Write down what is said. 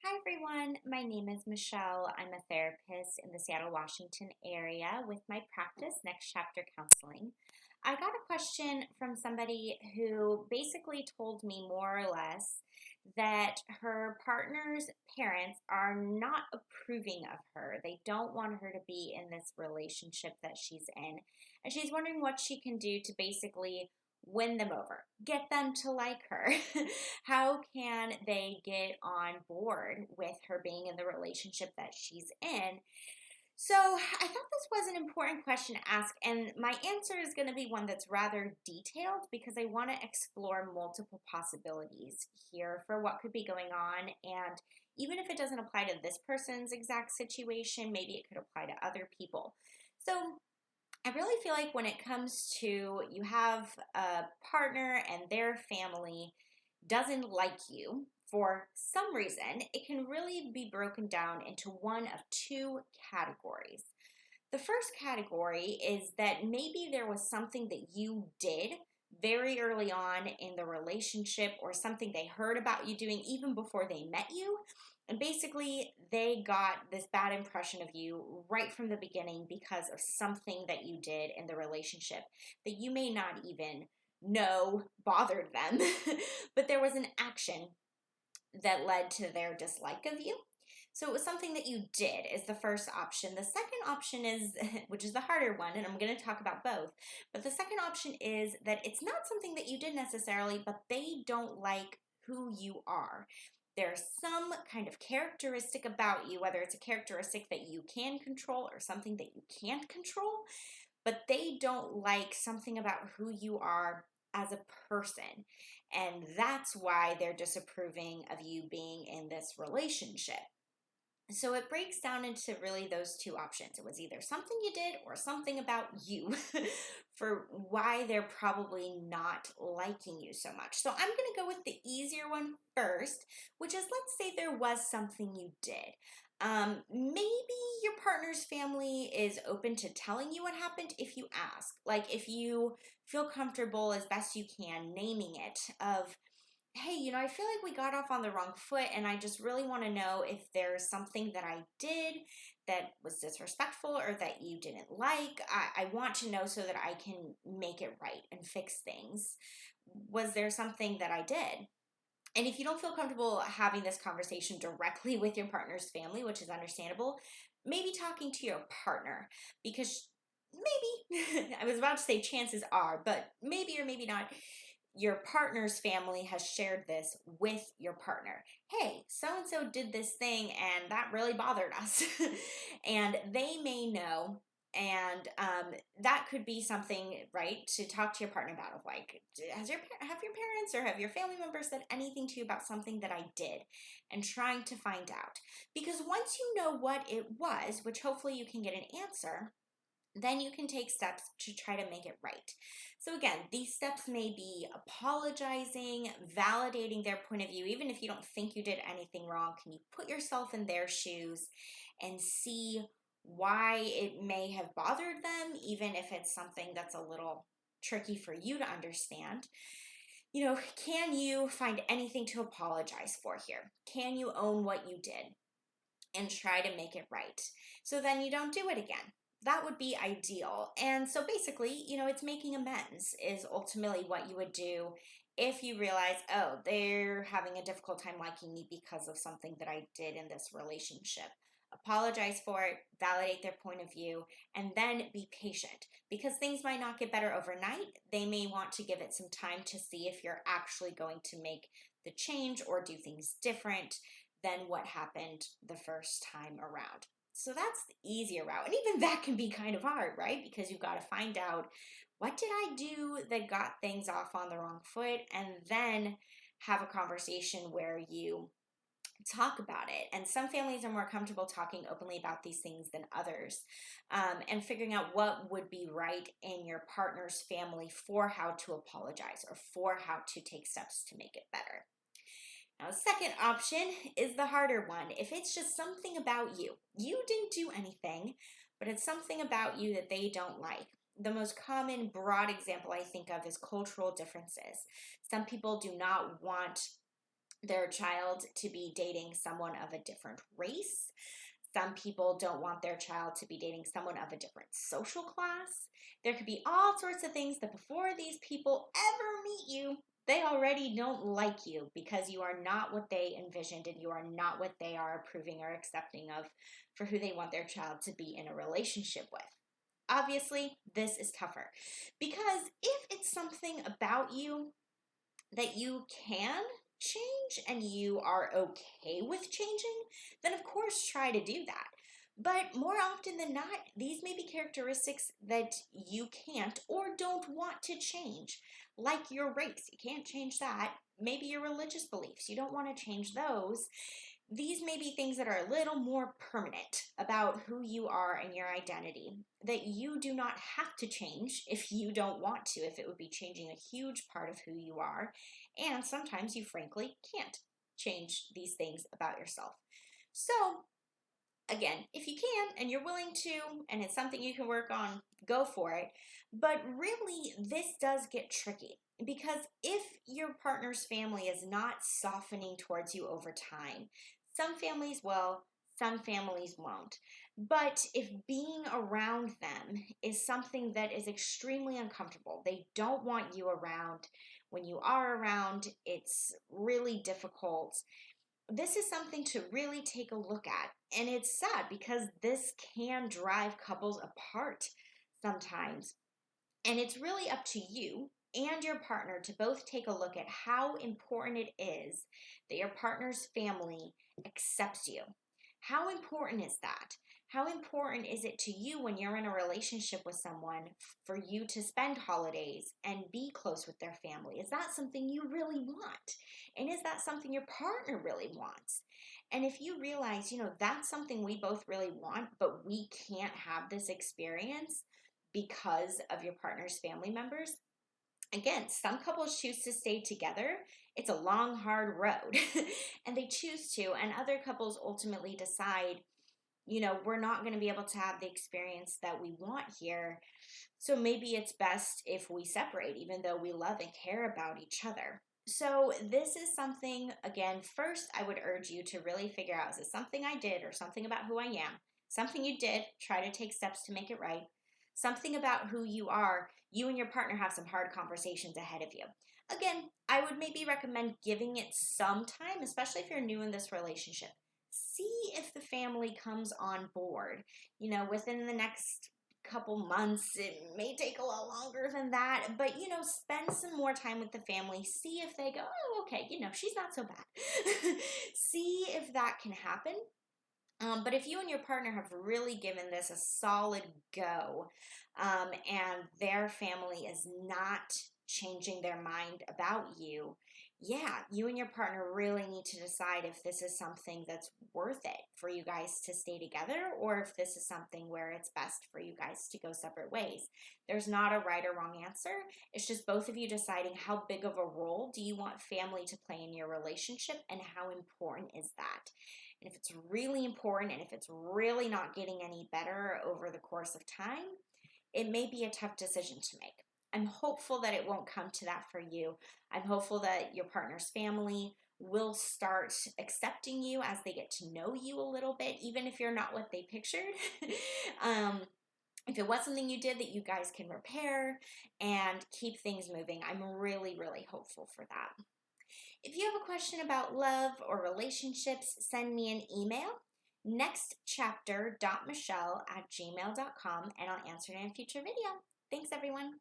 Hi everyone, my name is Michelle. I'm a therapist in the Seattle, Washington area with my practice Next Chapter Counseling. I got a question from somebody who basically told me more or less that her partner's parents are not approving of her. They don't want her to be in this relationship that she's in. And she's wondering what she can do to basically win them over, get them to like her. How can they get on board with her being in the relationship that she's in? So I thought this was an important question to ask, and my answer is going to be one that's rather detailed because I want to explore multiple possibilities here for what could be going on. And even if it doesn't apply to this person's exact situation, maybe it could apply to other people. So I really feel like when it comes to you have a partner and their family doesn't like you for some reason, it can really be broken down into one of two categories. The first category is that maybe there was something that you did very early on in the relationship or something they heard about you doing even before they met you. And basically, they got this bad impression of you right from the beginning because of something that you did in the relationship that you may not even know bothered them. But there was an action that led to their dislike of you. So it was something that you did is the first option. The second option is, which is the harder one, and I'm going to talk about both, but the second option is that it's not something that you did necessarily, but they don't like who you are. There's some kind of characteristic about you, whether it's a characteristic that you can control or something that you can't control, but they don't like something about who you are as a person. And that's why they're disapproving of you being in this relationship. So it breaks down into really those two options. It was either something you did or something about you for why they're probably not liking you so much. So I'm going to go with the easier one first, which is let's say there was something you did. Maybe your partner's family is open to telling you what happened if you ask. Like if you feel comfortable as best you can naming it of, hey, I feel like we got off on the wrong foot, and I just really want to know if there's something that I did that was disrespectful or that you didn't like. I want to know so that I can make it right and fix things. Was there something that I did? And if you don't feel comfortable having this conversation directly with your partner's family, which is understandable, maybe talking to your partner because maybe, I was about to say chances are, but maybe or maybe not, your partner's family has shared this with your partner. Hey, so and so did this thing and that really bothered us. And they may know. And that could be something, right, to talk to your partner about. Of like, have your parents or have your family members said anything to you about something that I did, and trying to find out. Because once you know what it was, which hopefully you can get an answer, then you can take steps to try to make it right. So again, these steps may be apologizing, validating their point of view. Even if you don't think you did anything wrong, can you put yourself in their shoes and see why it may have bothered them, even if it's something that's a little tricky for you to understand? Can you find anything to apologize for here? Can you own what you did and try to make it right so then you don't do it again? That would be ideal. And so basically, it's making amends is ultimately what you would do if you realize, oh, they're having a difficult time liking me because of something that I did in this relationship. Apologize for it, validate their point of view, and then be patient because things might not get better overnight. They may want to give it some time to see if you're actually going to make the change or do things different than what happened the first time around. So that's the easier route. And even that can be kind of hard, right? Because you've got to find out, what did I do that got things off on the wrong foot? And then have a conversation where you talk about it. And some families are more comfortable talking openly about these things than others, and figuring out what would be right in your partner's family for how to apologize or for how to take steps to make it better. Now, the second option is the harder one. If it's just something about you, you didn't do anything, but it's something about you that they don't like. The most common broad example I think of is cultural differences. Some people do not want their child to be dating someone of a different race. Some people don't want their child to be dating someone of a different social class. There could be all sorts of things that before these people ever meet you, they already don't like you because you are not what they envisioned and you are not what they are approving or accepting of for who they want their child to be in a relationship with. Obviously, this is tougher because if it's something about you that you can change and you are okay with changing, then of course try to do that. But more often than not, these may be characteristics that you can't or don't want to change, like your race. You can't change that. Maybe your religious beliefs. You don't want to change those. These may be things that are a little more permanent about who you are and your identity that you do not have to change if you don't want to, if it would be changing a huge part of who you are. And sometimes you frankly can't change these things about yourself. So, again, if you can and you're willing to, and it's something you can work on, go for it. But really, this does get tricky because if your partner's family is not softening towards you over time, some families will, some families won't. But if being around them is something that is extremely uncomfortable, they don't want you around. When you are around, it's really difficult. This is something to really take a look at. And it's sad because this can drive couples apart sometimes. And it's really up to you and your partner to both take a look at how important it is that your partner's family accepts you. How important is that? How important is it to you when you're in a relationship with someone for you to spend holidays and be close with their family? Is that something you really want? And is that something your partner really wants? And if you realize, that's something we both really want, but we can't have this experience because of your partner's family members. Again, some couples choose to stay together. It's a long, hard road, and they choose to. And other couples ultimately decide, we're not going to be able to have the experience that we want here. So maybe it's best if we separate, even though we love and care about each other. So this is something, again, first I would urge you to really figure out, is it something I did or something about who I am? Something you did, try to take steps to make it right. Something about who you are, you and your partner have some hard conversations ahead of you. Again, I would maybe recommend giving it some time, especially if you're new in this relationship. See if the family comes on board, within the next couple months. It may take a lot longer than that, but spend some more time with the family. See if they go, oh, okay, she's not so bad. See if that can happen. But if you and your partner have really given this a solid go, and their family is not changing their mind about you, yeah, you and your partner really need to decide if this is something that's worth it for you guys to stay together, or if this is something where it's best for you guys to go separate ways. There's not a right or wrong answer. It's just both of you deciding how big of a role do you want family to play in your relationship and how important is that. And if it's really important and if it's really not getting any better over the course of time, it may be a tough decision to make. I'm hopeful that it won't come to that for you. I'm hopeful that your partner's family will start accepting you as they get to know you a little bit, even if you're not what they pictured. If it was something you did that you guys can repair and keep things moving, I'm really, really hopeful for that. If you have a question about love or relationships, send me an email, nextchapter.michelle@gmail.com, and I'll answer it in a future video. Thanks, everyone.